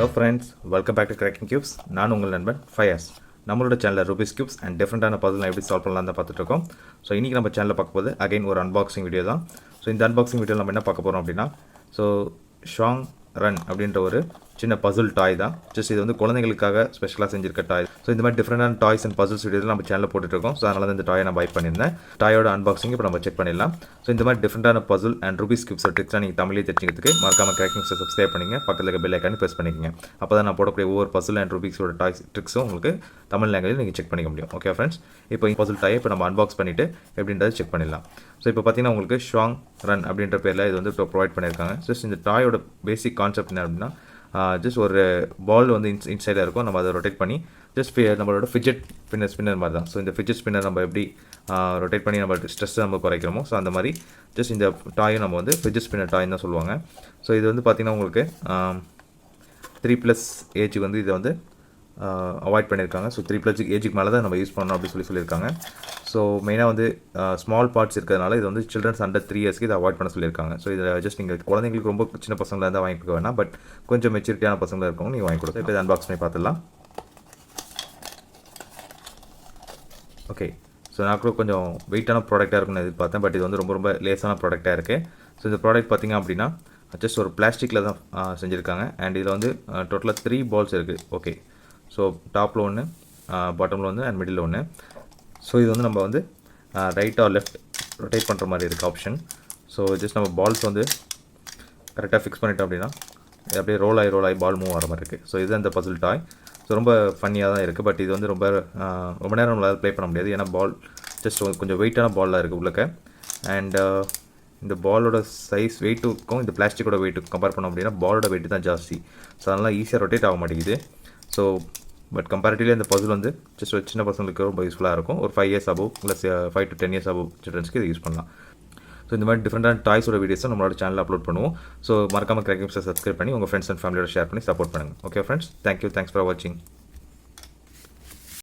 Hello friends, welcome back to Cracking Cubes. நான் உங்கள் நண்பன் ஃபயர்ஸ். நம்மளோட சேனலில் ரூபிக்ஸ் கியூப்ஸ் அண்ட் டிஃப்ரெண்டான பசில் எப்படி சால்வ் பண்ணலாம் தான் பார்த்துட்டு இருக்கோம். ஸோ இன்றைக்கி நம்ம சேனலில் பார்க்க போது அகைன் ஒரு அன்பாக்சிங் வீடியோ தான். ஸோ இந்த அன்பாக்சிங் வீடியோவில் நம்ம என்ன பார்க்க போகிறோம் அப்படின்னா ஷுவாங் ரன் அப்படின்ற ஒரு சின்ன பசில் டாய் தான். ஜஸ்ட் இது வந்து குழந்தைகளுக்காக ஸ்பெஷலாக செஞ்சிருக்க டாய். ஸோ இந்த மாதிரி டிஃப்ரெண்டான டாய்ஸ் அண்ட் பசில்ஸ் வீடியோவில் நம்ம சேனலில் போட்டுருக்கோம். ஸோ அதனால தான் இந்த டாயை நான் பை பண்ணியிருந்தேன். டாயோட அன்பாக்சிங் இப்போ நம்ம செக் பண்ணிடலாம். ஸோ இந்த மாதிரி டிஃப்ரெண்டான பசில் அண்ட் ரூபிக்ஸ் கியூப்ஸ் ட்ரிக்ஸாக நீங்கள் தமிழே தெரிஞ்சுக்கிறதுக்கு மறக்காமல் கிராக்கிங்ஸை சப்ஸ்கிரைப் பண்ணிங்க, பக்கத்தில் இருக்க பெல் ஐக்கானே ப்ரெஸ் பண்ணிக்கங்க. அப்போ தான் நான் போடக்கூடிய ஒவ்வொரு பசில் அண்ட் ரூபிக்ஸோட டாய்ஸ் ட்ரிக்ஸும் உங்களுக்கு தமிழ் லாங்குவேஜில் நீங்கள் செக் பண்ணிக்க முடியும். ஓகே ஃப்ரெண்ட்ஸ், இப்போ இந்த பசில் டாயை இப்போ நம்ம அன்பாக்ஸ் பண்ணிவிட்டு எப்படின்றத செக் பண்ணிடலாம். ஸோ இப்போ பார்த்தீங்கன்னா உங்களுக்கு ஷுவாங் ரன் அப்படின்ற பேரில் இது வந்து இப்போ ப்ரொவைட் பண்ணியிருக்காங்க. ஜஸ்ட் இந்த டாயோட பேசிக் கான்செப்ட் என்ன அப்படின்னா, ஜஸ்ட் ஒரு பால் வந்து இன்சைடாக இருக்கும். நம்ம அதை ரொட்டேட் பண்ணி ஜஸ்ட் நம்மளோட ஃபிட்ஜெட் ஸ்பின்னர் மாதிரி தான். ஸோ இந்த ஃபிட்ஜெட் ஸ்பின்னர் நம்ம எப்படி ரொட்டேட் பண்ணி நம்ம ஸ்ட்ரெஸ்ஸை நம்ம குறைக்கிறோமோ, ஸோ அந்த மாதிரி ஜஸ்ட் இந்த டாயும் நம்ம வந்து ஃபிட்ஜெட் ஸ்பின்னர் டாய்னு தான் சொல்லுவாங்க. ஸோ இது வந்து பார்த்திங்கன்னா உங்களுக்கு 3+ ஏஜுக்கு வந்து இதை வந்து அவாய்ட் பண்ணியிருக்காங்க. ஸோ 3+ ஏஜுக்கு மேலே தான் நம்ம யூஸ் பண்ணணும் அப்படின்னு சொல்லியிருக்காங்க. ஸோ மெயினாக வந்து ஸ்மால் பார்ட்ஸ் இருக்கிறதுனால இது வந்து சில்ட்ரன்ஸ் அண்டர் 3 இயர்ஸ்க்கு இதை அவாய்ட் பண்ண சொல்லியிருக்காங்க. ஸோ இதில் ஜஸ்ட் நீங்கள் குழந்தைங்களுக்கு ரொம்ப சின்ன பசங்களாக இருந்தால் வாங்கி கொடுக்க வேணாம், பட் கொஞ்சம் மெச்சூரிட்டியான பசங்களாக இருக்கவங்க நீங்கள் வாங்கி கொடுங்க. இப்போ இதை அன்பாக்ஸ் பண்ணி பார்த்துடலாம். ஓகே, ஸோ நான் கூட கொஞ்சம் வெயிட்டான ப்ராடக்டாக இருக்குன்னு எதிர்பார்த்தேன், பட் இது வந்து ரொம்ப லேஸான ப்ராடக்டாக இருக்குது. ஸோ இந்த ப்ராடக்ட் பார்த்திங்க அப்படின்னா ஜஸ்ட் ஒரு பிளாஸ்டிக்கில் தான் செஞ்சுருக்காங்க. அண்ட் இதில் வந்து டோட்டலாக 3 பால்ஸ் இருக்குது. ஓகே, ஸோ டாப்பில் ஒன்று, பாட்டமில் ஒன்று அண்ட் மிடில் ஒன்று. ஸோ இது வந்து நம்ம வந்து ரைட் ஆர் லெஃப்ட் ரொட்டேட் பண்ணுற மாதிரி இருக்குது ஆப்ஷன். ஸோ ஜஸ்ட் நம்ம பால்ஸ் வந்து கரெக்டாக ஃபிக்ஸ் பண்ணிட்டோம் அப்படின்னா அப்படியே ரோல் ஆகி பால் மூவ் ஆகிற மாதிரி இருக்குது. ஸோ இதுதான் இந்த பசில் டாய். ஸோ ரொம்ப ஃபன்னியாக தான் இருக்குது, பட் இது வந்து ரொம்ப நேரம் நம்மளால் ப்ளே பண்ண முடியாது. ஏன்னா பால் ஜஸ்ட் கொஞ்சம் வெயிட்டான பாலாக இருக்குது உள்ளக்க. அண்ட் இந்த பாலோட சைஸ் வெயிட்டுக்கும் இந்த பிளாஸ்டிக்கோட வெயிட்டுக்கும் கம்பேர் பண்ணோம் அப்படின்னா பாலோட வெயிட்டு தான் ஜாஸ்தி. ஸோ அதனால் ஈஸியாக ரொட்டேட் ஆக மாட்டேங்குது. ஸோ பட் கம்பேரிட்டிவ்லி இந்த பசில் வந்து ஜஸ்ட் ஒரு சின்ன பசங்களுக்கு ரொம்ப யூஸ்ஃபுல்லாக இருக்கும். ஒரு 5 years above plus 5 to 10 years above சில்ட்ரன்ஸ்க்கு இது யூஸ் பண்ணலாம். ஸோ இந்த மாதிரி டிஃப்ரெண்டான டாய்ஸோட வீடியோஸை நம்மளோட சேனலில் அப்லோட் பண்ணுவோம். ஸோ மறக்காமல் கிராக்கிங்ஸை சப்ஸ்கிரைப் பண்ணி உங்கள் ஃப்ரெண்ட்ஸ் அண்ட் ஃபேமிலியோட ஷேர் பண்ணி சப்போர்ட் பண்ணுங்கள். Okay friends, thank you, thanks for வாட்சிங்.